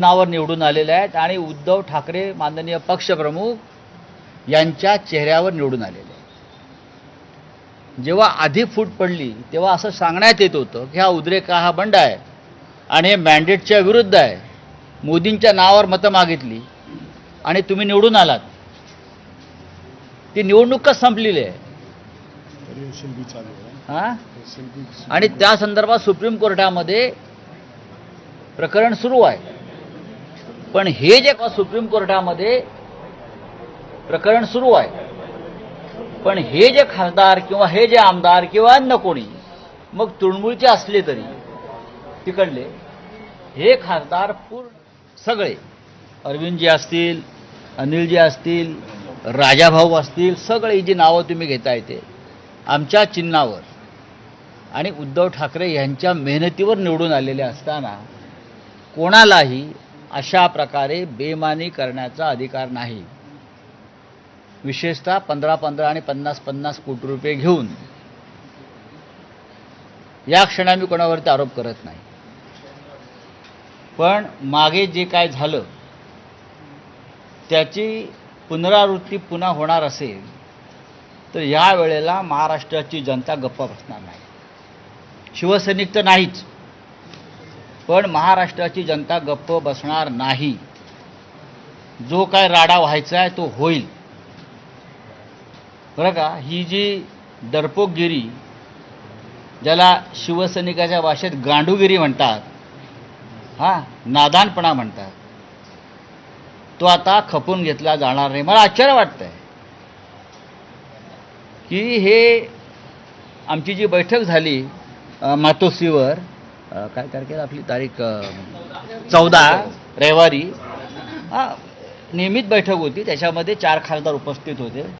नावावर निवडून आलेले आहेत आणि उद्धव ठाकरे माननीय पक्षप्रमुख यांच्या चेहऱ्यावर निवडून आलेले आहेत। जेव्हा आधी फूट पडली तेव्हा असं सांगण्यात येत होतं की हा उद्रेक हा बंड आहे आणि हे मॅन्डेटच्या विरुद्ध आहे, मोदींच्या नावावर मतं मागितली आणि तुम्ही निवडून आलात। ती निवडणूकच संपलेली आहे हां, आणि त्या संदर्भात सुप्रीम कोर्टामध्ये प्रकरण सुरू आहे। पण हे जे सुप्रीम कोर्टामध्ये प्रकरण सुरू आहे, पण हे जे खासदार किंवा हे जे आमदार किंवा अन्य कोणी मग तृणमूलचे असले तरी तिकडले हे खासदार पूर्ण सगळे अरविंदजी असतील, अनिलजी असतील, राजाभाऊ असतील, सगळे जी नावं तुम्ही घेताय ते आमच्या चिन्हावर आणि उद्धव ठाकरे यांच्या मेहनतीवर निवडून आलेले असताना कोणालाही अशा प्रकारे बेमानी करण्याचा अधिकार नाही। विशेषतः 15-15 आणि 50-50 कोटी रुपये घेऊन या क्षणी मी कोणावरती आरोप करत नाही, पण मागे जे काय झालं त्याची पुनरावृत्ती पुन्हा होणार असेल तर या वेळेला महाराष्ट्राची जनता गप्प बसणार नाही। शिवसैनिक तर नाहीच, पण महाराष्ट्राची जनता गप्प बसणार नाही। जो काय राडा व्हायचा आहे तो होईल, बरं का। ही जी डरपोकगिरी, ज्याला शिवसैनिकाच्या भाषेत गांडूगिरी म्हणतात, हां, नादानपणा म्हणतात, तो आता खपून घेतला जाणार नाही। मला आश्चर्य वाटतंय की हे आमची जी बैठक झाली मातोश्रीवर, काय तारखेला आपली तारीख 14 रविवारी, नियमित बैठक होती, त्याच्यामध्ये 4 खासदार उपस्थित होते।